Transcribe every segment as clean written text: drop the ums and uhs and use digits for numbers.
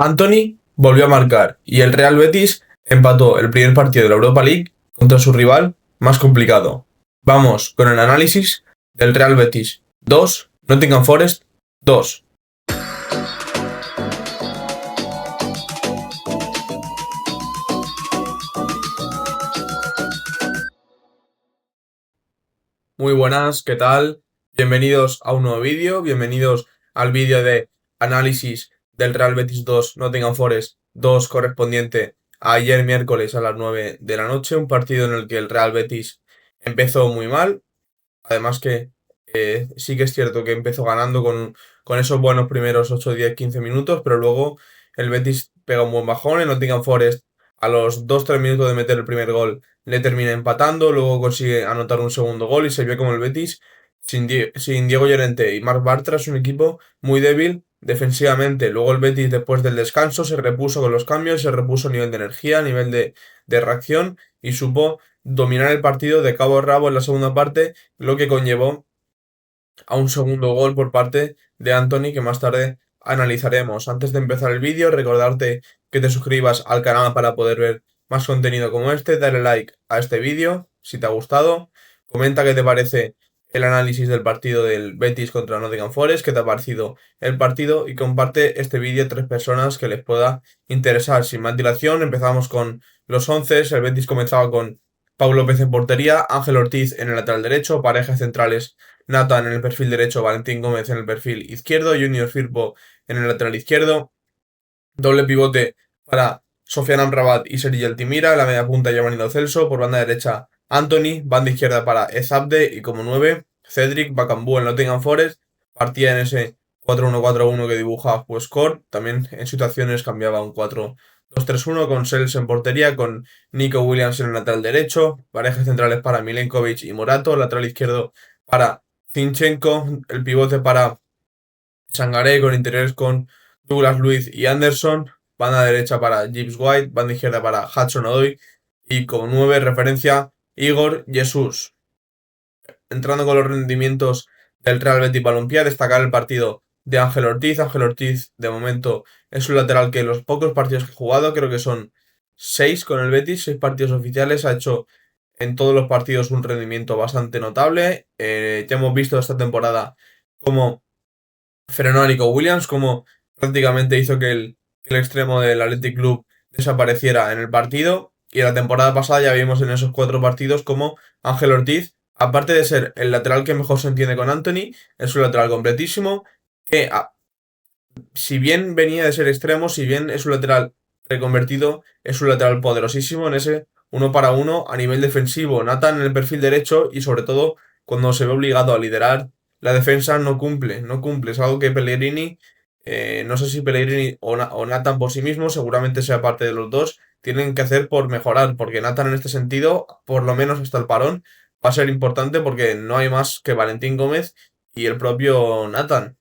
Anthony volvió a marcar y el Real Betis empató el primer partido de la Europa League contra su rival más complicado. Vamos con el análisis del Real Betis 2, Nottingham Forest 2. Muy buenas, ¿qué tal? Bienvenidos a un nuevo vídeo, bienvenidos al vídeo de análisis del Real Betis 2, Nottingham Forest 2, correspondiente a ayer miércoles a las 9 de la noche, un partido en el que el Real Betis empezó muy mal. Además que sí que es cierto que empezó ganando con esos buenos primeros 8, 10, 15 minutos, pero luego el Betis pega un buen bajón. El Nottingham Forest a los 2-3 minutos de meter el primer gol le termina empatando, luego consigue anotar un segundo gol y se vio como el Betis sin Diego Llorente y Marc Bartra es un equipo muy débil defensivamente. Luego el Betis después del descanso se repuso con los cambios, se repuso a nivel de energía, a nivel de reacción y supo dominar el partido de cabo a rabo en la segunda parte, lo que conllevó a un segundo gol por parte de Anthony que más tarde analizaremos. Antes de empezar el vídeo, recordarte que te suscribas al canal para poder ver más contenido como este, dale like a este vídeo si te ha gustado, comenta qué te parece el análisis del partido del Betis contra Nottingham Forest, qué te ha parecido el partido y comparte este vídeo a 3 personas que les pueda interesar. Sin más dilación, empezamos con los 11. El Betis comenzaba con Pau López en portería, Ángel Ortiz en el lateral derecho, parejas centrales Nathan en el perfil derecho, Valentín Gómez en el perfil izquierdo, Junior Firpo en el lateral izquierdo, doble pivote para Sofiane Amrabat y Sergi Altimira, la media punta Giovanni Lo Celso, por banda derecha Anthony, banda izquierda para Ezabde y como 9 Cedric Bakambu en Nottingham Forest, partía en ese 4-1-4-1 que dibuja Score, también en situaciones cambiaba un 4-2-3-1 con Sels en portería, con Nico Williams en el lateral derecho, parejas centrales para Milenkovic y Morato, lateral izquierdo para Zinchenko, el pivote para Sangaré con interiores con Douglas Luiz y Anderson, banda derecha para Gibbs White, banda izquierda para Hudson Odoi y como 9 referencia Igor Jesús. Entrando con los rendimientos del Real Betis Balompié, destacar el partido de Ángel Ortiz. Ángel Ortiz de momento es un lateral que los pocos partidos que ha jugado, creo que son 6 con el Betis, 6 partidos oficiales, ha hecho en todos los partidos un rendimiento bastante notable. Ya hemos visto esta temporada cómo frenó a Nico Williams, cómo prácticamente hizo que el extremo del Athletic Club desapareciera en el partido. Y la temporada pasada ya vimos en esos 4 partidos cómo Ángel Ortiz, aparte de ser el lateral que mejor se entiende con Anthony, es un lateral completísimo, que si bien venía de ser extremo, si bien es un lateral reconvertido, es un lateral poderosísimo en ese uno para uno a nivel defensivo. Nathan en el perfil derecho y sobre todo cuando se ve obligado a liderar la defensa no cumple, no cumple. Es algo que Pellegrini, no sé si Pellegrini o Nathan por sí mismo, seguramente sea parte de los dos, tienen que hacer por mejorar, porque Nathan en este sentido, por lo menos hasta el parón, va a ser importante porque no hay más que Valentín Gómez y el propio Nathan.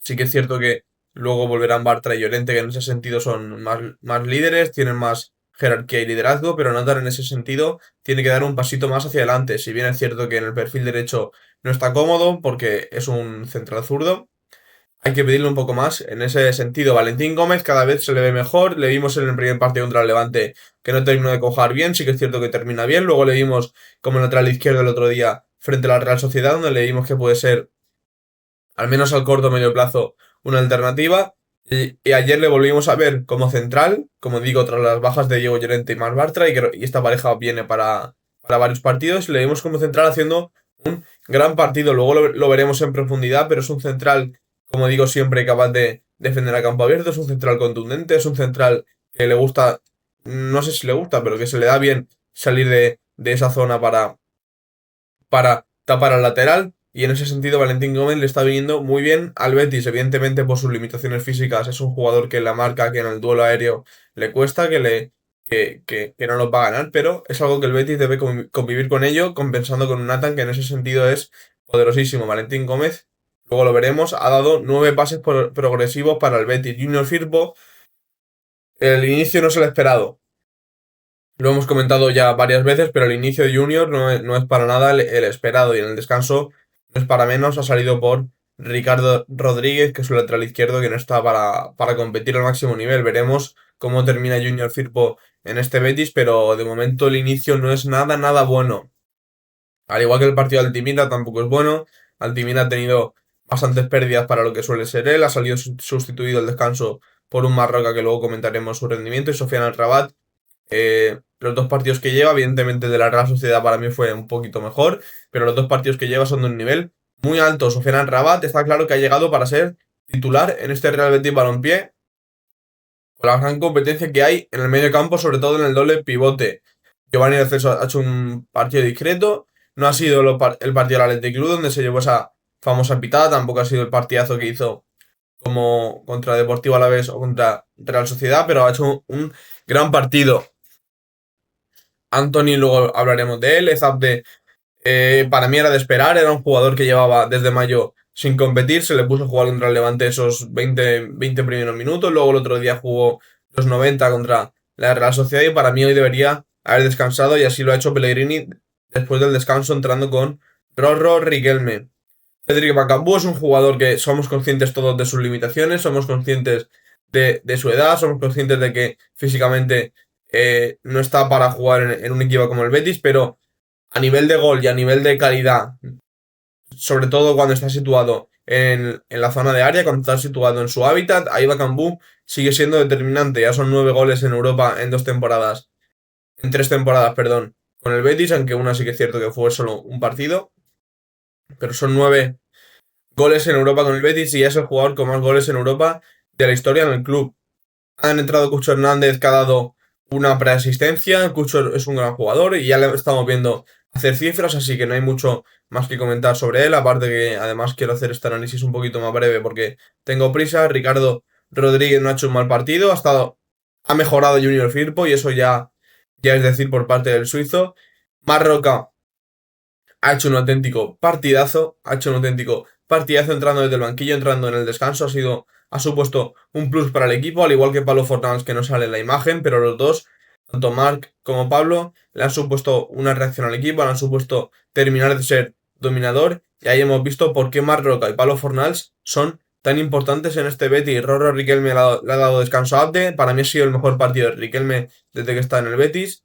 Sí que es cierto que luego volverán Bartra y Llorente, que en ese sentido son más líderes, tienen más jerarquía y liderazgo, pero Nathan en ese sentido tiene que dar un pasito más hacia adelante. Si bien es cierto que en el perfil derecho no está cómodo porque es un central zurdo, hay que pedirle un poco más en ese sentido. Valentín Gómez cada vez se le ve mejor, le vimos en el primer partido contra el Levante que no terminó de cojar bien, sí que es cierto que termina bien, luego le vimos como lateral izquierdo el otro día frente a la Real Sociedad, donde le vimos que puede ser al menos al corto o medio plazo, una alternativa. Y ayer le volvimos a ver como central, como digo, tras las bajas de Diego Llorente y Marc Bartra, y esta pareja viene para varios partidos. Le vimos como central haciendo un gran partido. Luego lo veremos en profundidad, pero es un central, como digo siempre, capaz de defender a campo abierto. Es un central contundente, es un central que le gusta, no sé si le gusta, pero que se le da bien salir de esa zona para tapar al lateral. Y en ese sentido, Valentín Gómez le está viniendo muy bien al Betis. Evidentemente, por sus limitaciones físicas, es un jugador que en la marca, que en el duelo aéreo le cuesta, que no nos va a ganar, pero es algo que el Betis debe convivir con ello, compensando con un Nathan que en ese sentido es poderosísimo. Valentín Gómez, luego lo veremos, ha dado 9 pases progresivos para el Betis. Junior Firpo, el inicio no se lo ha esperado. Lo hemos comentado ya varias veces, pero el inicio de Junior no es para nada el esperado y en el descanso no es para menos, ha salido por Ricardo Rodríguez, que es un lateral izquierdo que no está para competir al máximo nivel. Veremos cómo termina Junior Firpo en este Betis, pero de momento el inicio no es nada bueno. Al igual que el partido de Altimira tampoco es bueno. Altimira ha tenido bastantes pérdidas para lo que suele ser él. Ha salido sustituido el descanso por un Marroca que luego comentaremos su rendimiento. Y Sofiane Rabat. Los dos partidos que lleva, evidentemente de la Real Sociedad para mí fue un poquito mejor, pero los dos partidos que lleva son de un nivel muy alto. Sofiane Rabat está claro que ha llegado para ser titular en este Real Betis Balompié, con la gran competencia que hay en el medio campo, sobre todo en el doble pivote. Giovanni Lo Celso ha hecho un partido discreto, no ha sido el partido del Athletic Club donde se llevó esa famosa pitada, tampoco ha sido el partidazo que hizo como contra Deportivo Alavés o contra Real Sociedad, pero ha hecho un gran partido. Anthony, luego hablaremos de él. Ezabde, para mí era de esperar, era un jugador que llevaba desde mayo sin competir, se le puso a jugar contra el Levante esos 20 primeros minutos, luego el otro día jugó los 90 contra la Real Sociedad y para mí hoy debería haber descansado y así lo ha hecho Pellegrini después del descanso entrando con Rorro Riquelme. Cedric Bakambu es un jugador que somos conscientes todos de sus limitaciones, somos conscientes de su edad, somos conscientes de que físicamente no está para jugar en un equipo como el Betis, pero a nivel de gol y a nivel de calidad, sobre todo cuando está situado en la zona de área, cuando está situado en su hábitat, ahí Bakambu sigue siendo determinante. Ya son 9 goles en Europa en 2 temporadas, en 3 temporadas, perdón, con el Betis, aunque una sí que es cierto que fue solo un partido, pero son 9 goles en Europa con el Betis y es el jugador con más goles en Europa de la historia en el club. Han entrado Cucho Hernández, que ha dado una preasistencia. Cucho es un gran jugador y ya le estamos viendo hacer cifras, así que no hay mucho más que comentar sobre él. Aparte que además quiero hacer este análisis un poquito más breve porque tengo prisa. Ricardo Rodríguez no ha hecho un mal partido, ha mejorado Junior Firpo y eso ya es decir por parte del suizo. Marroca ha hecho un auténtico partidazo, entrando desde el banquillo, entrando en el descanso, ha supuesto un plus para el equipo, al igual que Pablo Fornals, que no sale en la imagen, pero los dos, tanto Marc como Pablo, le han supuesto una reacción al equipo, le han supuesto terminar de ser dominador, y ahí hemos visto por qué Marc Roca y Pablo Fornals son tan importantes en este Betis. Rorro Riquelme le ha dado descanso a Abde, para mí ha sido el mejor partido de Riquelme desde que está en el Betis,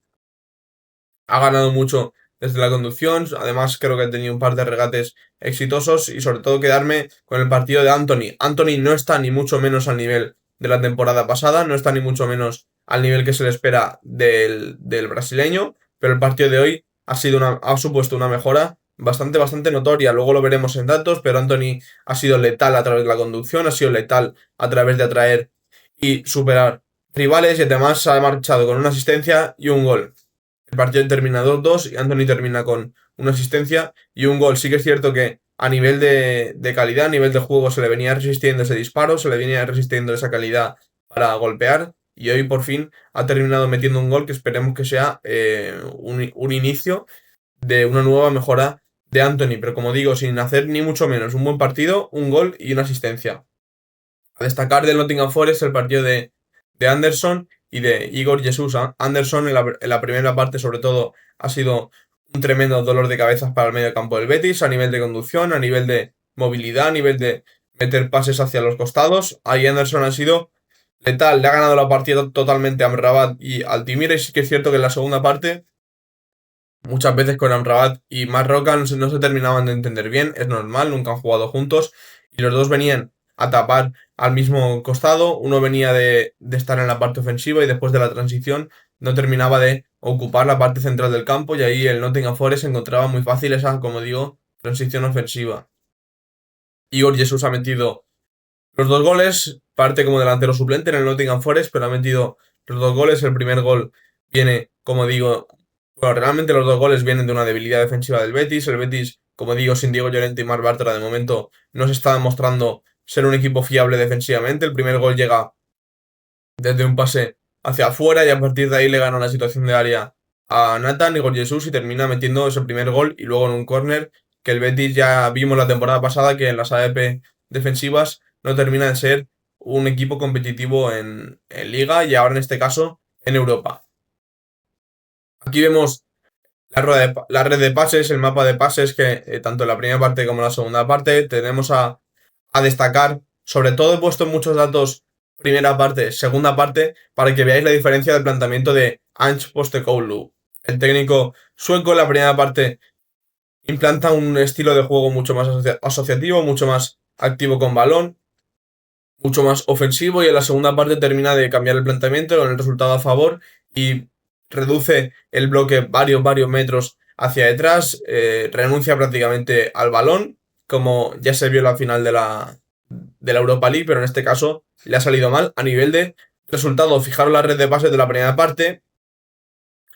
ha ganado mucho desde la conducción, además creo que ha tenido un par de regates exitosos y sobre todo quedarme con el partido de Anthony. Anthony no está ni mucho menos al nivel de la temporada pasada, no está ni mucho menos al nivel que se le espera del brasileño, pero el partido de hoy ha supuesto una mejora bastante notoria. Luego lo veremos en datos, pero Anthony ha sido letal a través de la conducción, ha sido letal a través de atraer y superar rivales y además se ha marchado con una asistencia y un gol. El partido termina 2-2 y Anthony termina con una asistencia y un gol. Sí que es cierto que a nivel de calidad, a nivel de juego, se le venía resistiendo ese disparo, se le venía resistiendo esa calidad para golpear y hoy por fin ha terminado metiendo un gol que esperemos que sea un inicio de una nueva mejora de Anthony, pero como digo, sin hacer ni mucho menos un buen partido, un gol y una asistencia. A destacar del Nottingham Forest el partido de Anderson y de Igor Jesús. Anderson en la primera parte sobre todo ha sido un tremendo dolor de cabezas para el medio campo del Betis, a nivel de conducción, a nivel de movilidad, a nivel de meter pases hacia los costados. Ahí Anderson ha sido letal, le ha ganado la partida totalmente a Amrabat y Altimira y sí que es cierto que en la segunda parte muchas veces con Amrabat y Marroca no se terminaban de entender bien, es normal, nunca han jugado juntos y los dos venían a tapar al mismo costado, uno venía de estar en la parte ofensiva y después de la transición no terminaba de ocupar la parte central del campo y ahí el Nottingham Forest encontraba muy fácil esa, como digo, transición ofensiva. Igor Jesús ha metido los 2 goles, parte como delantero suplente en el Nottingham Forest, pero ha metido los 2 goles. El primer gol viene, como digo, bueno, realmente los 2 goles vienen de una debilidad defensiva del Betis. El Betis, como digo, sin Diego Llorente y Marc Bartra, de momento no se está demostrando ser un equipo fiable defensivamente. El primer gol llega desde un pase hacia afuera y a partir de ahí le gana la situación de área a Nathan y Jesús y termina metiendo ese primer gol y luego en un córner que el Betis ya vimos la temporada pasada que en las AEP defensivas no termina de ser un equipo competitivo en Liga y ahora en este caso en Europa. Aquí vemos la red de pases, el mapa de pases que tanto en la primera parte como en la segunda parte tenemos a a destacar. Sobre todo he puesto muchos datos primera parte, segunda parte, para que veáis la diferencia del planteamiento de Ange Postecoglou. El técnico sueco en la primera parte implanta un estilo de juego mucho más asociativo, mucho más activo con balón, mucho más ofensivo, y en la segunda parte termina de cambiar el planteamiento con el resultado a favor y reduce el bloque varios metros hacia detrás, renuncia prácticamente al balón, como ya se vio en la final de la Europa League, pero en este caso le ha salido mal a nivel de resultado. Fijaros la red de pases de la primera parte,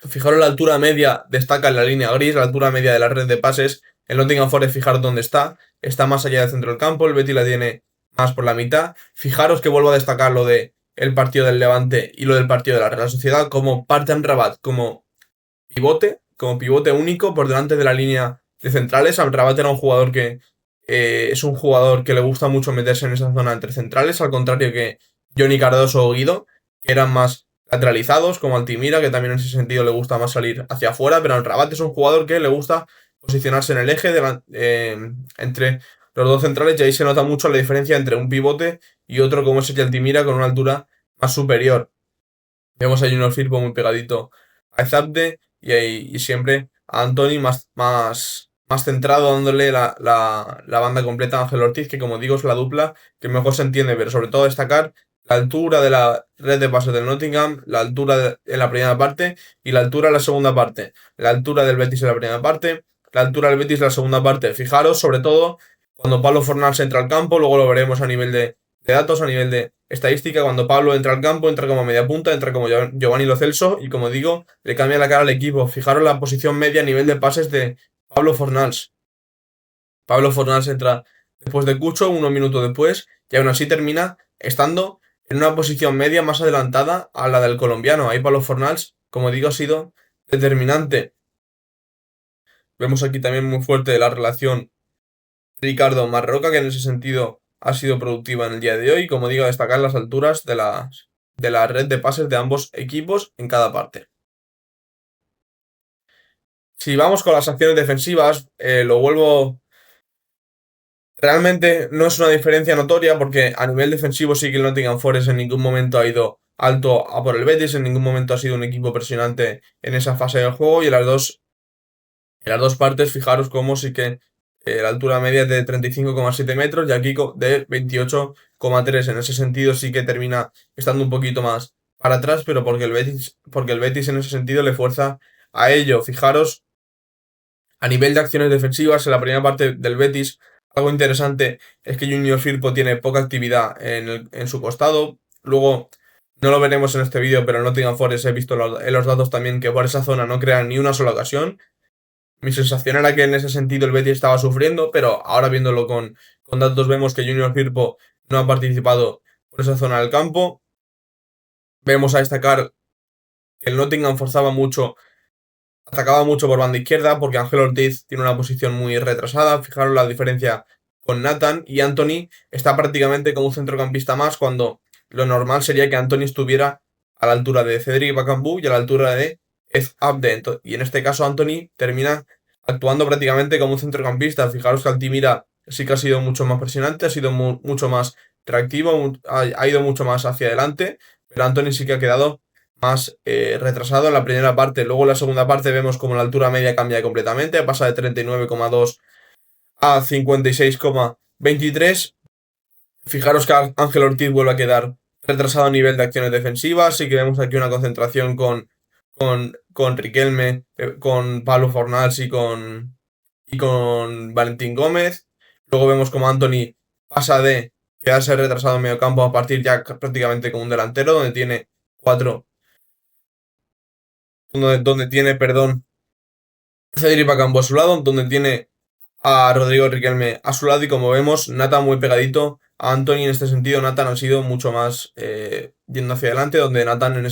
fijaros la altura media, destaca en la línea gris, la altura media de la red de pases. El Nottingham Forest, fijaros dónde está más allá del centro del campo, el Betis la tiene más por la mitad. Fijaros que vuelvo a destacar lo de el partido del Levante y lo del partido de la Real Sociedad, como parte en Rabat, como pivote único por delante de la línea de centrales. Amrabat era un jugador que es un jugador que le gusta mucho meterse en esa zona entre centrales, al contrario que Johnny Cardoso o Guido, que eran más lateralizados, como Altimira, que también en ese sentido le gusta más salir hacia afuera, pero Amrabat es un jugador que le gusta posicionarse en el eje entre los dos centrales, y ahí se nota mucho la diferencia entre un pivote y otro como es el Altimira, con una altura más superior. Vemos a Junior Firpo muy pegadito a Zabde y siempre a Antony más centrado, dándole la banda completa a Ángel Ortiz, que como digo es la dupla que mejor se entiende, pero sobre todo destacar la altura de la red de pases del Nottingham, la altura en la primera parte y la altura en la segunda parte, la altura del Betis en la primera parte, la altura del Betis en la segunda parte. Fijaros sobre todo cuando Pablo Fornals entra al campo, luego lo veremos a nivel de datos, a nivel de estadística. Cuando Pablo entra al campo, entra como media punta, entra como Giovanni Lo Celso y, como digo, le cambia la cara al equipo. Fijaros la posición media a nivel de pases de Pablo Fornals. Pablo Fornals entra después de Cucho, unos minutos después, y aún así termina estando en una posición media más adelantada a la del colombiano. Ahí Pablo Fornals, como digo, ha sido determinante. Vemos aquí también muy fuerte la relación Ricardo Marroca, que en ese sentido ha sido productiva en el día de hoy. Como digo, destacar las alturas de la red de pases de ambos equipos en cada parte. Si vamos con las acciones defensivas, lo vuelvo. Realmente no es una diferencia notoria, porque a nivel defensivo sí que el Nottingham Forest en ningún momento ha ido alto a por el Betis, en ningún momento ha sido un equipo presionante en esa fase del juego, y en las dos partes, fijaros cómo sí que la altura media es de 35,7 metros y aquí de 28,3. En ese sentido sí que termina estando un poquito más para atrás, pero porque el Betis en ese sentido le fuerza a ello. Fijaros a nivel de acciones defensivas en la primera parte del Betis. Algo interesante es que Junior Firpo tiene poca actividad en su costado. Luego no lo veremos en este vídeo, pero en Nottingham Forest he visto en los datos también que por esa zona no crean ni una sola ocasión. Mi sensación era que en ese sentido el Betis estaba sufriendo, pero ahora viéndolo con datos vemos que Junior Firpo no ha participado por esa zona del campo. Vemos a destacar que el Nottingham forzaba mucho, atacaba mucho por banda izquierda, porque Ángel Ortiz tiene una posición muy retrasada. Fijaros la diferencia con Nathan, y Antony está prácticamente como un centrocampista más, cuando lo normal sería que Antony estuviera a la altura de Cedric Bakambu y a la altura de Abde, y en este caso Antony termina actuando prácticamente como un centrocampista. Fijaros que Altimira sí que ha sido mucho más presionante, ha sido mucho más reactivo, ha ido mucho más hacia adelante, pero Antony sí que ha quedado más retrasado en la primera parte. Luego en la segunda parte vemos como la altura media cambia completamente, pasa de 39,2 a 56,23. Fijaros que Ángel Ortiz vuelve a quedar retrasado a nivel de acciones defensivas. Sí que vemos aquí una concentración con Riquelme, con Pablo Fornals y con Valentín Gómez. Luego vemos como Antony pasa de quedarse retrasado en medio campo a partir ya prácticamente como un delantero, donde tiene Cedric Bakambu a su lado, donde tiene a Rodrigo Riquelme a su lado, y como vemos, Nathan muy pegadito a Antony. En este sentido, Nathan ha sido mucho más yendo hacia adelante, donde Nathan,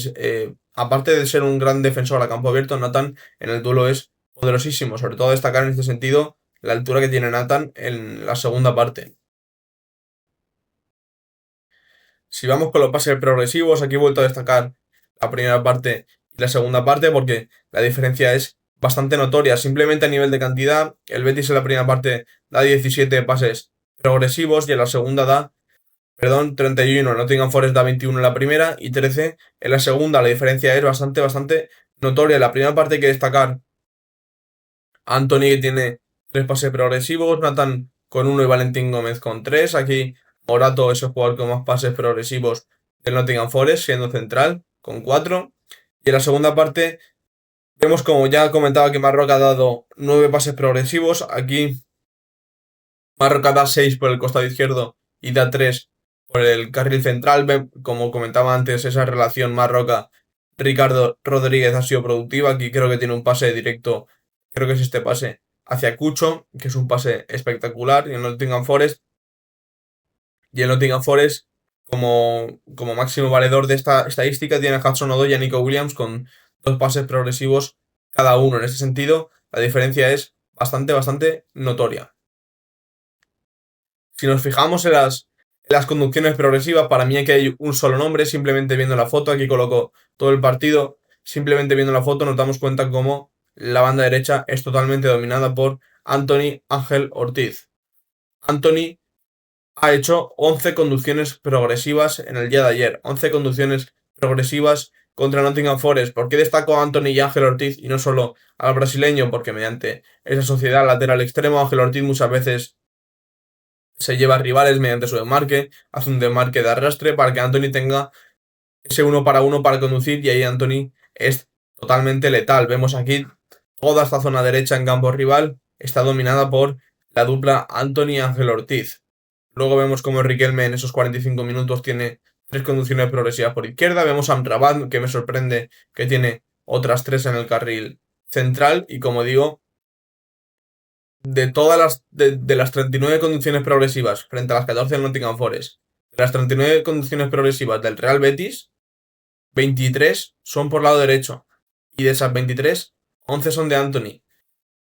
aparte de ser un gran defensor a campo abierto, Nathan en el duelo es poderosísimo. Sobre todo destacar en este sentido la altura que tiene Nathan en la segunda parte. Si vamos con los pases progresivos, aquí he vuelto a destacar la primera parte y la segunda parte, porque la diferencia es bastante notoria. Simplemente a nivel de cantidad, el Betis en la primera parte da 17 pases progresivos y en la segunda da, 31. Nottingham Forest da 21 en la primera y 13 en la segunda. La diferencia es bastante notoria. En la primera parte hay que destacar Anthony, que tiene 3 pases progresivos, Nathan con 1 y Valentín Gómez con 3. Aquí Morato es el jugador con más pases progresivos del Nottingham Forest, siendo central, con 4. Y en la segunda parte vemos, como ya comentaba, que Marroca ha dado 9 pases progresivos. Aquí Marroca da 6 por el costado izquierdo y da 3 por el carril central. Como comentaba antes, esa relación Marroca-Ricardo Rodríguez ha sido productiva. Aquí creo que tiene un pase directo, creo que es este pase hacia Cucho, que es un pase espectacular. Y el Nottingham Forest, como máximo valedor de esta estadística, tiene a Hudson-Odoi y a Nico Williams con 2 pases progresivos cada uno. En ese sentido, la diferencia es bastante notoria. Si nos fijamos en las conducciones progresivas, para mí aquí hay un solo nombre. Simplemente viendo la foto, aquí coloco todo el partido, simplemente viendo la foto nos damos cuenta cómo la banda derecha es totalmente dominada por Anthony Ángel Ortiz. Anthony ha hecho 11 conducciones progresivas en el día de ayer, 11 conducciones progresivas contra Nottingham Forest. ¿Por qué destaco a Anthony y Ángel Ortiz y no solo al brasileño? Porque mediante esa sociedad lateral extremo, Ángel Ortiz muchas veces se lleva a rivales mediante su desmarque, hace un desmarque de arrastre para que Anthony tenga ese 1 para 1 para conducir, y ahí Anthony es totalmente letal. Vemos aquí toda esta zona derecha en campo rival está dominada por la dupla Anthony Ángel Ortiz. Luego vemos como Riquelme en esos 45 minutos tiene 3 conducciones progresivas por izquierda. Vemos a Amrabat, que me sorprende que tiene otras 3 en el carril central. Y como digo, de las 39 conducciones progresivas frente a las 14 del Nottingham Forest, de las 39 conducciones progresivas del Real Betis, 23 son por lado derecho. Y de esas 23, 11 son de Anthony.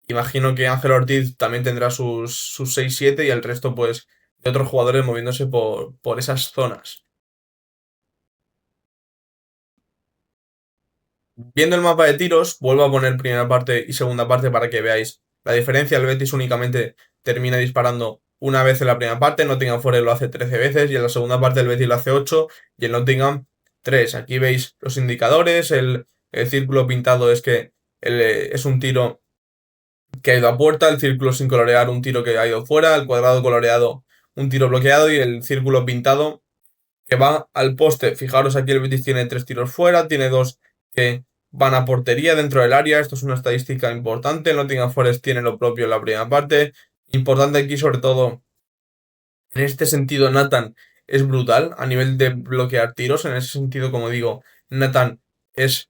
Imagino que Ángel Ortiz también tendrá sus 6-7 y el resto pues de otros jugadores moviéndose por esas zonas. Viendo el mapa de tiros, vuelvo a poner primera parte y segunda parte para que veáis la diferencia. El Betis únicamente termina disparando una vez en la primera parte, Nottingham Forest lo hace 13 veces y en la segunda parte el Betis lo hace 8 y el Nottingham 3. Aquí veis los indicadores, el círculo pintado es que es un tiro que ha ido a puerta, el círculo sin colorear un tiro que ha ido fuera, el cuadrado coloreado un tiro bloqueado y el círculo pintado que va al poste. Fijaros, aquí el Betis tiene 3 tiros fuera, tiene 2 que van a portería dentro del área. Esto es una estadística importante. El Nottingham Forest tiene lo propio en la primera parte. Importante aquí, sobre todo, en este sentido, Nathan es brutal a nivel de bloquear tiros. En ese sentido, como digo, Nathan es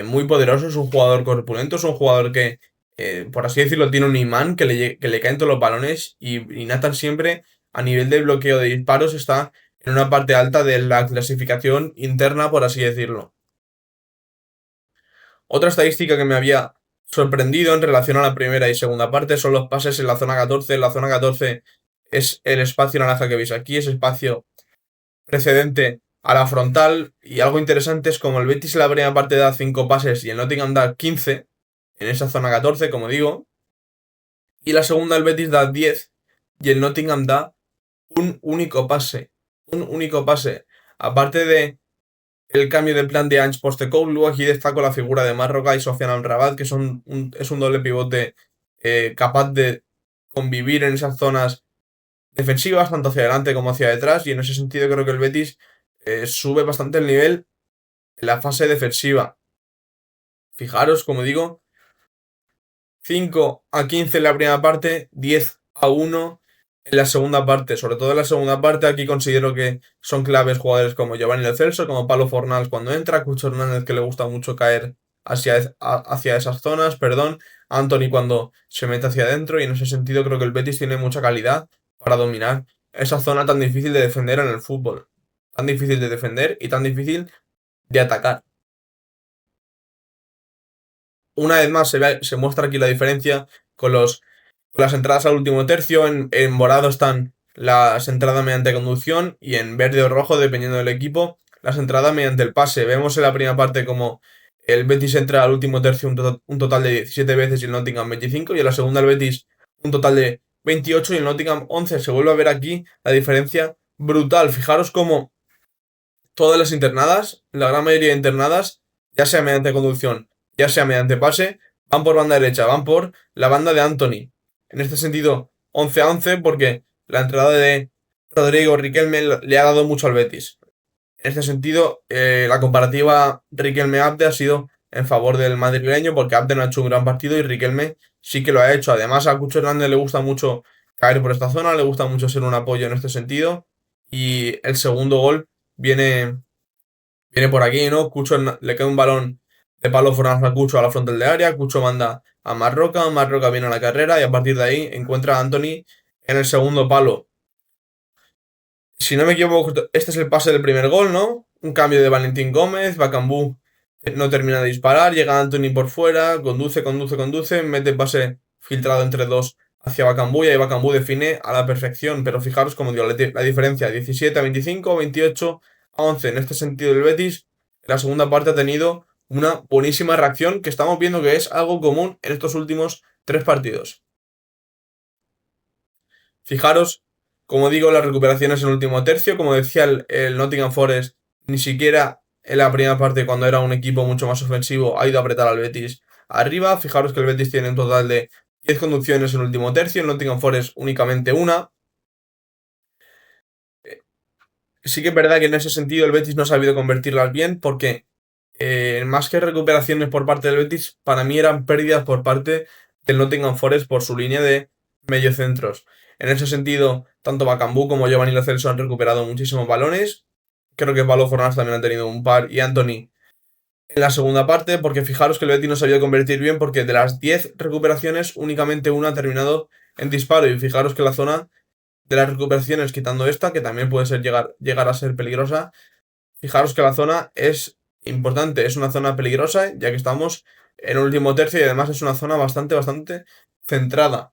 muy poderoso, es un jugador corpulento, es un jugador que, por así decirlo, tiene un imán que le caen todos los balones y Nathan siempre, a nivel de bloqueo de disparos, está en una parte alta de la clasificación interna, por así decirlo. Otra estadística que me había sorprendido en relación a la primera y segunda parte son los pases en la zona 14. La zona 14 es el espacio naranja que veis aquí, es espacio precedente a la frontal. Y algo interesante es como el Betis en la primera parte da 5 pases y el Nottingham da 15 en esa zona 14, como digo. Y la segunda el Betis da 10 y el Nottingham da un único pase. Un único pase. Aparte de el cambio de plan de Ange Postecoglou, aquí destaco la figura de Marroca y Sofiane Amrabat, que es un doble pivote capaz de convivir en esas zonas defensivas, tanto hacia adelante como hacia detrás, y en ese sentido creo que el Betis sube bastante el nivel en la fase defensiva. Fijaros, como digo, 5-15 en la primera parte, 10-1 en la segunda parte. Sobre todo en la segunda parte, aquí considero que son claves jugadores como Giovanni Lo Celso, como Pablo Fornals cuando entra, Cucho Hernández, que le gusta mucho caer hacia esas zonas, perdón, Anthony cuando se mete hacia adentro, y en ese sentido creo que el Betis tiene mucha calidad para dominar esa zona tan difícil de defender en el fútbol. Tan difícil de defender y tan difícil de atacar. Una vez más se muestra aquí la diferencia con las entradas al último tercio. En morado están las entradas mediante conducción y en verde o rojo, dependiendo del equipo, las entradas mediante el pase. Vemos en la primera parte como el Betis entra al último tercio un total de 17 veces y el Nottingham 25, y en la segunda el Betis un total de 28 y el Nottingham 11. Se vuelve a ver aquí la diferencia brutal. Fijaros cómo todas las internadas, la gran mayoría de internadas, ya sea mediante conducción, ya sea mediante pase, van por banda derecha, van por la banda de Anthony. En este sentido, 11-11 porque la entrada de Rodrigo Riquelme le ha dado mucho al Betis. En este sentido, la comparativa Riquelme-Abde ha sido en favor del madrileño porque Abde no ha hecho un gran partido y Riquelme sí que lo ha hecho. Además, a Cucho Hernández le gusta mucho caer por esta zona, le gusta mucho ser un apoyo en este sentido. Y el segundo gol viene por aquí, ¿no? Cucho le cae un balón de palo formas a Cucho a la frontal de área, Cucho manda a Marroca, Marroca viene a la carrera y a partir de ahí encuentra a Anthony en el segundo palo. Si no me equivoco, este es el pase del primer gol, ¿no? Un cambio de Valentín Gómez, Bakambu no termina de disparar, llega Anthony por fuera, conduce, mete pase filtrado entre dos hacia Bakambu y ahí Bakambu define a la perfección, pero fijaros como digo, la diferencia, 17-25, 28-11. En este sentido el Betis, en la segunda parte ha tenido una buenísima reacción que estamos viendo que es algo común en estos últimos 3 partidos. Fijaros, como digo, las recuperaciones en el último tercio. Como decía el Nottingham Forest, ni siquiera en la primera parte, cuando era un equipo mucho más ofensivo, ha ido a apretar al Betis arriba. Fijaros que el Betis tiene un total de 10 conducciones en el último tercio, el Nottingham Forest únicamente una. Sí que es verdad que en ese sentido el Betis no ha sabido convertirlas bien porque más que recuperaciones por parte del Betis, para mí eran pérdidas por parte del Nottingham Forest por su línea de mediocentros. En ese sentido, tanto Bakambu como Giovanni Lo Celso han recuperado muchísimos balones. Creo que Pablo Fornals también ha tenido un par y Anthony en la segunda parte, porque fijaros que el Betis no sabía convertir bien porque de las 10 recuperaciones únicamente una ha terminado en disparo y fijaros que la zona de las recuperaciones, quitando esta, que también puede ser llegar a ser peligrosa, fijaros que la zona es importante, es una zona peligrosa, ya que estamos en el último tercio y además es una zona bastante centrada.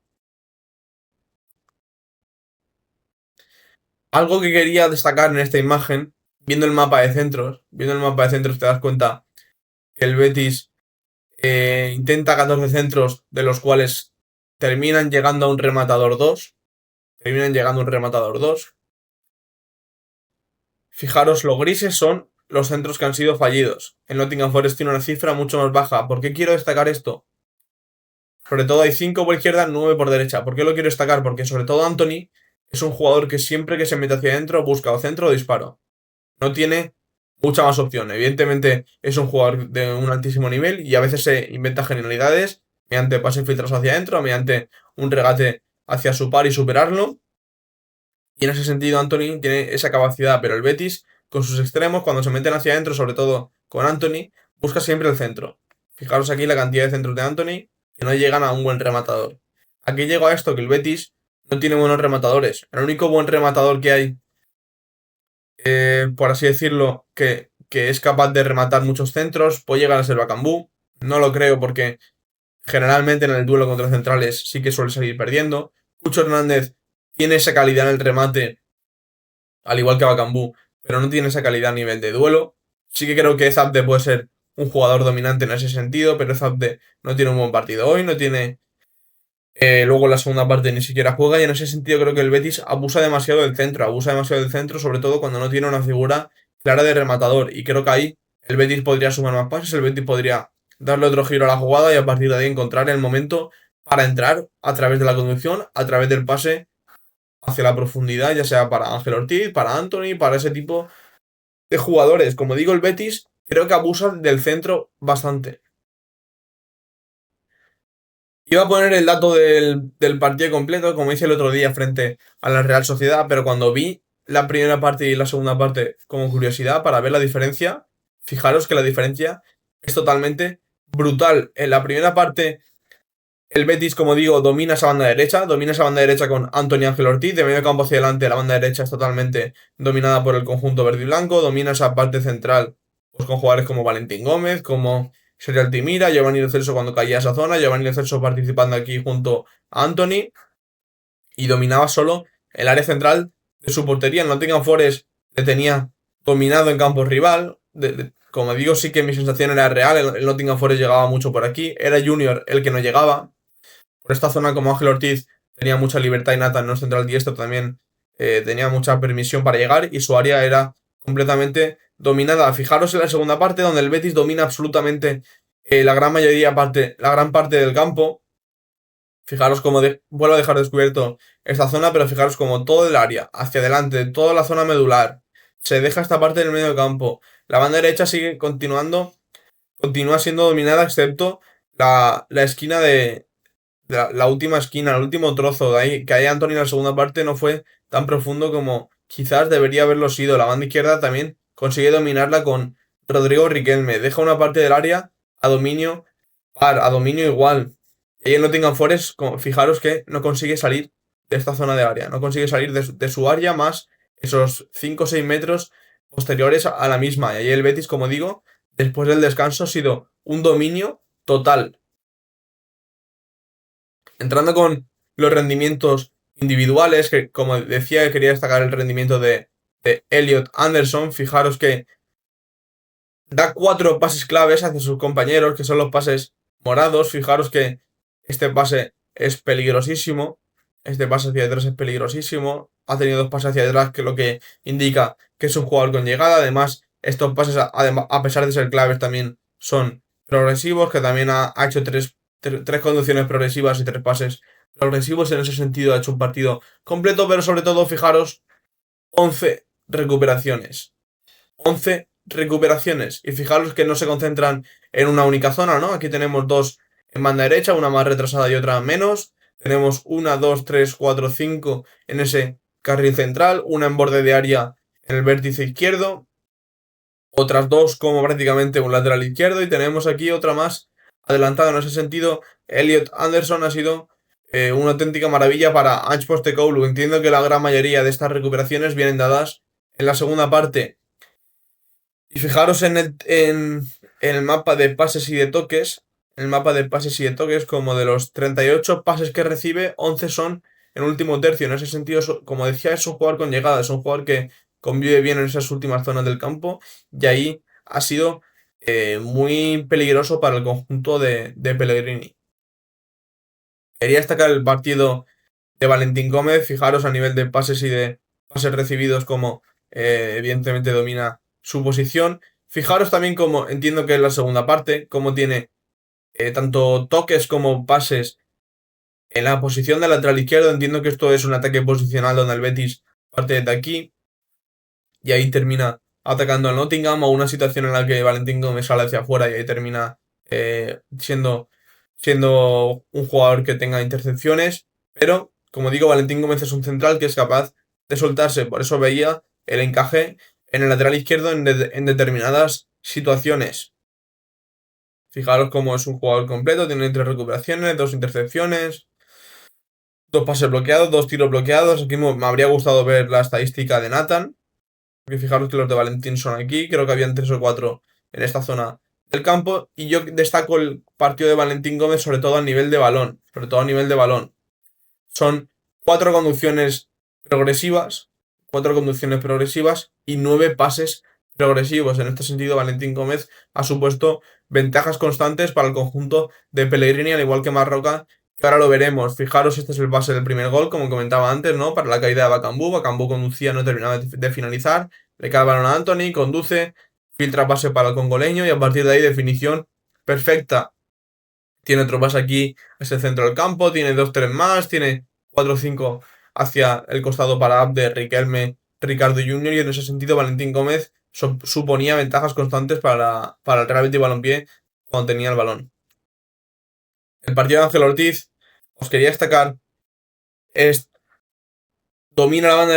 Algo que quería destacar en esta imagen, viendo el mapa de centros te das cuenta que el Betis intenta 14 centros, de los cuales terminan llegando a un rematador 2. Terminan llegando a un rematador 2. Fijaros, los grises son los centros que han sido fallidos. El Nottingham Forest tiene una cifra mucho más baja. ¿Por qué quiero destacar esto? Sobre todo hay 5 por izquierda, 9 por derecha. ¿Por qué lo quiero destacar? Porque sobre todo Anthony es un jugador que siempre que se mete hacia adentro busca o centro o disparo. No tiene mucha más opción. Evidentemente es un jugador de un altísimo nivel y a veces se inventa genialidades mediante pases filtrados hacia adentro, mediante un regate hacia su par y superarlo. Y en ese sentido Anthony tiene esa capacidad, pero el Betis con sus extremos cuando se meten hacia adentro, sobre todo con Anthony, busca siempre el centro. Fijaros aquí la cantidad de centros de Anthony que no llegan a un buen rematador. Aquí llego a esto, que el Betis no tiene buenos rematadores. El único buen rematador que hay, por así decirlo, que es capaz de rematar muchos centros, puede llegar a ser Bakambu. No lo creo porque generalmente en el duelo contra centrales sí que suele salir perdiendo. Cucho Hernández tiene esa calidad en el remate, al igual que Bakambu, pero no tiene esa calidad a nivel de duelo. Sí que creo que Zabde puede ser un jugador dominante en ese sentido, pero Zabde no tiene un buen partido hoy, no tiene... luego en la segunda parte ni siquiera juega y en ese sentido creo que el Betis abusa demasiado del centro, sobre todo cuando no tiene una figura clara de rematador. Y creo que ahí el Betis podría sumar más pases, el Betis podría darle otro giro a la jugada y a partir de ahí encontrar el momento para entrar a través de la conducción, a través del pase hacia la profundidad, ya sea para Ángel Ortiz, para Anthony, para ese tipo de jugadores. Como digo, el Betis creo que abusa del centro bastante. Iba a poner el dato del partido completo, como hice el otro día frente a la Real Sociedad, pero cuando vi la primera parte y la segunda parte como curiosidad para ver la diferencia, fijaros que la diferencia es totalmente brutal. En la primera parte, el Betis, como digo, domina esa banda derecha con Anthony Ángel Ortiz, de medio campo hacia adelante, la banda derecha es totalmente dominada por el conjunto verde y blanco, domina esa parte central pues, con jugadores como Valentín Gómez, como Sergio Altimira, Giovanni Lo Celso cuando caía esa zona, Giovanni Lo Celso participando aquí junto a Anthony, y dominaba solo el área central de su portería. El Nottingham Forest le tenía dominado en campo rival. Como digo, sí que mi sensación era real. El Nottingham Forest llegaba mucho por aquí. Era Junior el que no llegaba. Por esta zona, como Ángel Ortiz tenía mucha libertad y Nathan, no central diestro, también tenía mucha permisión para llegar y su área era completamente dominada. Fijaros en la segunda parte donde el Betis domina absolutamente la gran parte del campo. Fijaros cómo vuelvo a dejar descubierto esta zona, pero fijaros como todo el área, hacia adelante, toda la zona medular, se deja esta parte del medio del campo. La banda derecha sigue continúa siendo dominada, excepto la esquina de la última esquina, el último trozo. De ahí, que ahí Anthony en la segunda parte no fue tan profundo como quizás debería haberlo sido. La banda izquierda también consigue dominarla con Rodrigo Riquelme. Deja una parte del área a dominio a dominio igual. Y en Nottingham Forest, fijaros que no consigue salir de esta zona de área, no consigue salir de su área más esos 5 o 6 metros posteriores a la misma. Y ahí el Betis, como digo, después del descanso ha sido un dominio total. Entrando con los rendimientos individuales, que como decía, quería destacar el rendimiento de Elliot Anderson. Fijaros que da 4 pases claves hacia sus compañeros, que son los pases morados. Fijaros que este pase es peligrosísimo. Este pase hacia atrás es peligrosísimo. Ha tenido 2 pases hacia atrás, que lo que indica que es un jugador con llegada. Además, estos pases, a pesar de ser claves, también son progresivos, que también ha hecho 3 conducciones progresivas y 3 pases progresivos. En ese sentido ha hecho un partido completo, pero sobre todo, fijaros, 11 recuperaciones. 11 recuperaciones. Y fijaros que no se concentran en una única zona, ¿no? Aquí tenemos 2 en banda derecha, una más retrasada y otra menos. Tenemos 1, 2, 3, 4, 5 en ese carril central, una en borde de área en el vértice izquierdo, otras 2 como prácticamente un lateral izquierdo, y tenemos aquí otra más adelantada. En ese sentido, Elliot Anderson ha sido una auténtica maravilla para Ange Postecoglou. Entiendo que la gran mayoría de estas recuperaciones vienen dadas en la segunda parte. Y fijaros en el mapa de pases y de toques. El mapa de pases y de toques, como de los 38 pases que recibe, 11 son en último tercio. En ese sentido, como decía, es un jugador con llegada, es un jugador que convive bien en esas últimas zonas del campo. Y ahí ha sido muy peligroso para el conjunto de Pellegrini. Quería destacar el partido de Valentín Gómez. Fijaros a nivel de pases y de pases recibidos, como evidentemente domina su posición. Fijaros también como entiendo que es la segunda parte, como tiene tanto toques como pases en la posición de lateral izquierdo. Entiendo que esto es un ataque posicional donde el Betis parte de aquí y ahí termina atacando al Nottingham, o una situación en la que Valentín Gómez sale hacia afuera y ahí termina siendo un jugador que tenga intercepciones. Pero, como digo, Valentín Gómez es un central que es capaz de soltarse. Por eso veía el encaje en el lateral izquierdo en determinadas situaciones. Fijaros cómo es un jugador completo, tiene 3 recuperaciones, 2 intercepciones, 2 pases bloqueados, 2 tiros bloqueados. Aquí me habría gustado ver la estadística de Nathan, porque fijaros que los de Valentín son aquí, creo que habían 3 o 4 en esta zona del campo, y yo destaco el partido de Valentín Gómez sobre todo a nivel de balón, Son 4 conducciones progresivas, 4 conducciones progresivas y 9 pases progresivos. En este sentido, Valentín Gómez ha supuesto ventajas constantes para el conjunto de Pellegrini, al igual que Marroca, que ahora lo veremos. Fijaros, este es el pase del primer gol, como comentaba antes, ¿no? Para la caída de Bakambu. Bakambu conducía, no terminaba de finalizar. Le cae el balón a Anthony, conduce, filtra pase para el congoleño y a partir de ahí definición perfecta. Tiene otro pase aquí, es el centro del campo, tiene 2-3 más, tiene 4-5 hacia el costado para Abde, Riquelme, Ricardo Junior, y en ese sentido Valentín Gómez suponía ventajas constantes para el Real Betis Balompié cuando tenía el balón. El partido de Ángel Ortiz, os quería destacar, domina la banda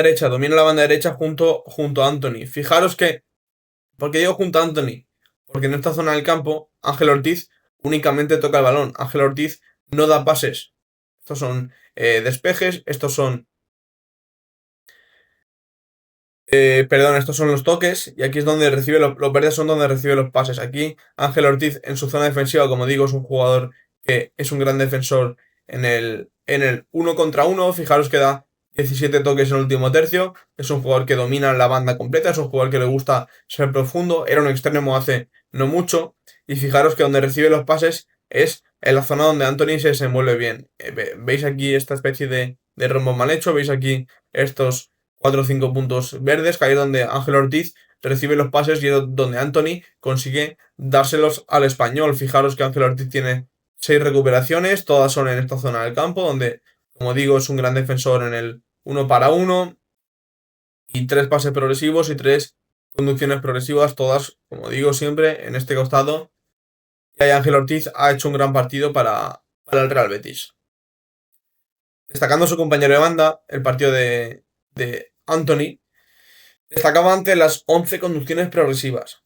derecha junto a Anthony. Fijaros que, ¿por qué digo junto a Anthony? Porque en esta zona del campo, Ángel Ortiz únicamente toca el balón. Ángel Ortiz no da pases. Estos son despejes, estos son estos son los toques, y aquí es donde recibe los verdes son donde recibe los pases. Aquí Ángel Ortiz en su zona defensiva, como digo, es un jugador que es un gran defensor en el 1 contra 1. Fijaros que da 17 toques en el último tercio. Es un jugador que domina la banda completa, es un jugador que le gusta ser profundo. Era un extremo hace no mucho, y fijaros que donde recibe los pases es en la zona donde Anthony se desenvuelve bien. Veis aquí esta especie de rombo mal hecho, veis aquí estos 4 o 5 puntos verdes, que ahí es donde Ángel Ortiz recibe los pases y es donde Anthony consigue dárselos al Español. Fijaros que Ángel Ortiz tiene 6 recuperaciones, todas son en esta zona del campo, donde, como digo, es un gran defensor en el 1 para 1 y 3 pases progresivos y 3 conducciones progresivas, todas, como digo siempre, en este costado. Y ahí Ángel Ortiz ha hecho un gran partido para el Real Betis. Destacando a su compañero de banda, el partido de Anthony, destacaba antes las 11 conducciones progresivas.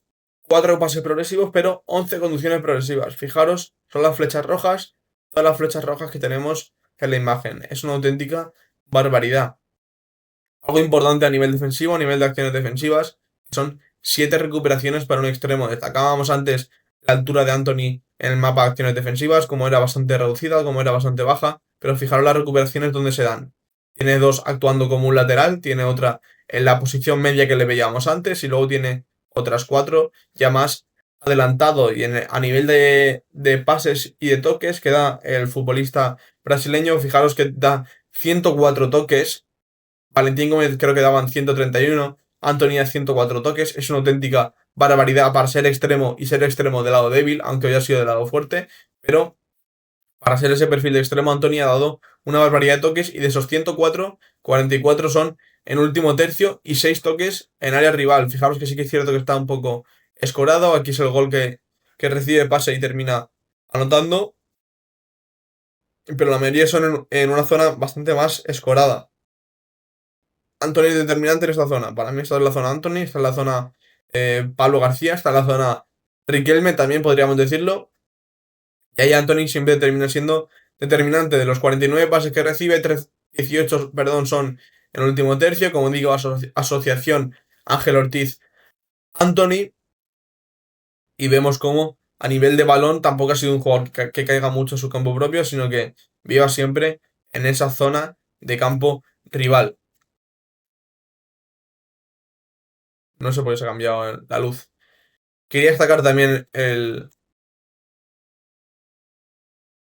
4 pases progresivos, pero 11 conducciones progresivas. Fijaros, son las flechas rojas, todas las flechas rojas que tenemos en la imagen. Es una auténtica barbaridad. Algo importante a nivel defensivo, a nivel de acciones defensivas, son 7 recuperaciones para un extremo. Destacábamos antes la altura de Anthony en el mapa de acciones defensivas, como era bastante reducida, como era bastante baja, pero fijaros las recuperaciones donde se dan. Tiene 2 actuando como un lateral, tiene otra en la posición media que le veíamos antes y luego tiene otras 4 ya más adelantado y a nivel de pases y de toques que da el futbolista brasileño. Fijaros que da 104 toques. Valentín Gómez creo que daban 131, Antonio 104 toques, es una auténtica barbaridad para ser extremo y ser extremo del lado débil, aunque hoy ha sido del lado fuerte, pero para ser ese perfil de extremo Antonio ha dado una barbaridad de toques y de esos 104, 44 son en último tercio y 6 toques en área rival. Fijaros que sí que es cierto que está un poco escorado, aquí es el gol que recibe pase y termina anotando, pero la mayoría son en una zona bastante más escorada. Anthony es determinante en esta zona. Para mí esta es la zona Anthony, esta es la zona Pablo García, esta es la zona Riquelme, también podríamos decirlo. Y ahí Anthony siempre termina siendo determinante. De los 49 pases que recibe, 18 perdón, son en el último tercio. Como digo, asociación Ángel Ortiz Anthony. Y vemos cómo a nivel de balón tampoco ha sido un jugador que caiga mucho en su campo propio, sino que viva siempre en esa zona de campo rival. No sé por qué se ha cambiado la luz. Quería destacar también el.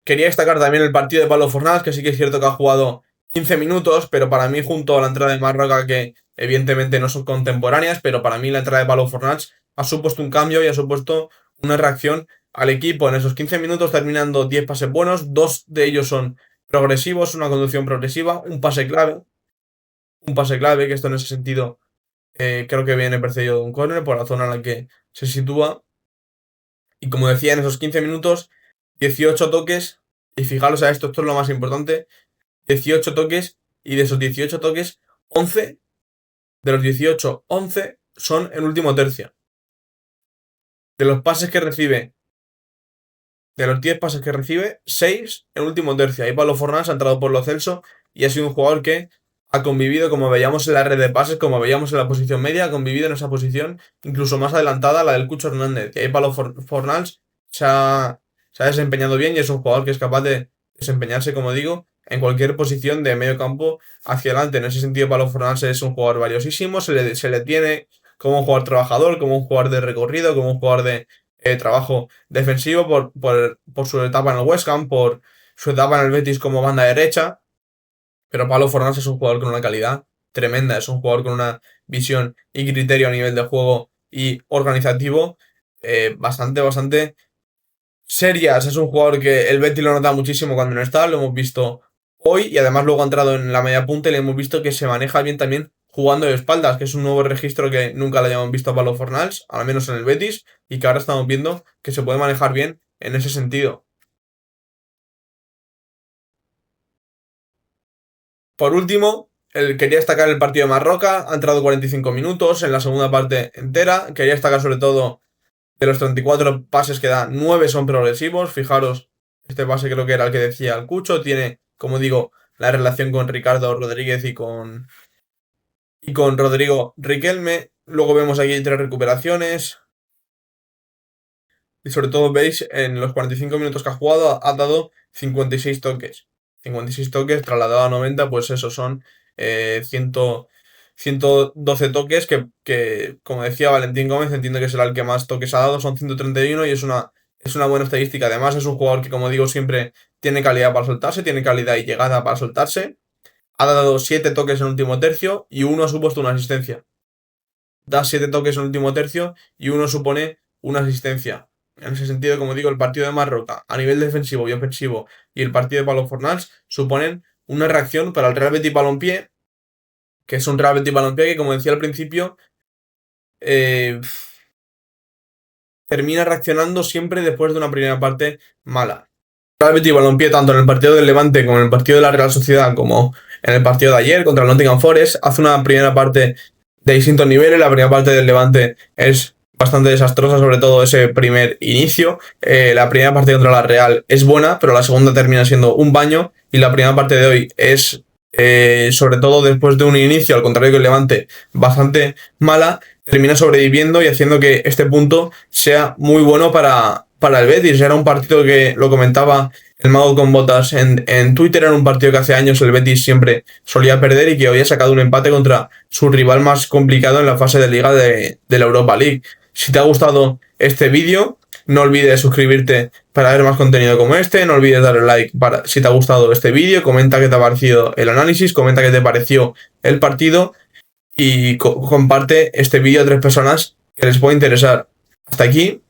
Quería destacar también el partido de Pablo Fornals, que sí que es cierto que ha jugado 15 minutos, pero para mí, junto a la entrada de Marroca, que evidentemente no son contemporáneas, pero para mí la entrada de Pablo Fornals ha supuesto un cambio y ha supuesto una reacción al equipo. En esos 15 minutos terminando 10 pases buenos, 2 de ellos son progresivos, una conducción progresiva, un pase clave, que esto en ese sentido creo que viene precedido de un córner por la zona en la que se sitúa. Y como decía, en esos 15 minutos, 18 toques. Y fijaros a esto es lo más importante. 18 toques. Y de esos 18 toques, 11 de los 18, 11 son en último tercio. De los pases que recibe, de los 10 pases que recibe, 6 en último tercio. Ahí Pablo Fornals ha entrado por lo Celso y ha sido un jugador que ha convivido, como veíamos en la red de pases, como veíamos en la posición media, ha convivido en esa posición incluso más adelantada a la del Cucho Hernández. Y ahí Pablo Fornals se ha desempeñado bien y es un jugador que es capaz de desempeñarse, como digo, en cualquier posición de medio campo hacia adelante. En ese sentido, Pablo Fornals es un jugador valiosísimo, se le tiene como un jugador trabajador, como un jugador de recorrido, como un jugador de trabajo defensivo por su etapa en el West Ham, por su etapa en el Betis como banda derecha. Pero Pablo Fornals es un jugador con una calidad tremenda, es un jugador con una visión y criterio a nivel de juego y organizativo bastante serias. Es un jugador que el Betis lo nota muchísimo cuando no está, lo hemos visto hoy y además luego ha entrado en la media punta y le hemos visto que se maneja bien también jugando de espaldas, que es un nuevo registro que nunca le habíamos visto a Pablo Fornals, al menos en el Betis, y que ahora estamos viendo que se puede manejar bien en ese sentido. Por último, quería destacar el partido de Marroca, ha entrado 45 minutos en la segunda parte entera, quería destacar sobre todo de los 34 pases que da, 9 son progresivos. Fijaros, este pase creo que era el que decía el Cucho. Tiene, como digo, la relación con Ricardo Rodríguez y con Rodrigo Riquelme. Luego vemos aquí 3 recuperaciones. Y sobre todo veis, en los 45 minutos que ha jugado, ha dado 56 toques. 56 toques trasladado a 90, pues eso son 100, 112 toques que, como decía Valentín Gómez, entiendo que será el que más toques ha dado, son 131 y es una Es una buena estadística. Además, es un jugador que, como digo siempre, tiene calidad para soltarse, tiene calidad y llegada para soltarse. Ha dado 7 toques en el último tercio y uno ha supuesto una asistencia. Da 7 toques en el último tercio y uno supone una asistencia. En ese sentido, como digo, el partido de Marroca a nivel defensivo y ofensivo y el partido de Palo Fornals suponen una reacción para el Real Betis Balompié, que es un Real Betis Balompié que, como decía al principio, termina reaccionando siempre después de una primera parte mala. El Real Betis Balompié, tanto en el partido del Levante como en el partido de la Real Sociedad, como en el partido de ayer contra el Nottingham Forest, hace una primera parte de distintos niveles. La primera parte del Levante es bastante desastrosa, sobre todo ese primer inicio. La primera parte contra la Real es buena, pero la segunda termina siendo un baño. Y la primera parte de hoy es, sobre todo después de un inicio, al contrario que el Levante, bastante mala. Termina sobreviviendo y haciendo que este punto sea muy bueno para el Betis. Era un partido que, lo comentaba el Mago con Botas en Twitter, era un partido que hace años el Betis siempre solía perder y que hoy ha sacado un empate contra su rival más complicado en la fase de liga de la Europa League. Si te ha gustado este vídeo, no olvides suscribirte para ver más contenido como este, no olvides darle like si te ha gustado este vídeo, comenta qué te ha parecido el análisis, comenta qué te pareció el partido y comparte este vídeo a 3 personas que les puede interesar. Hasta aquí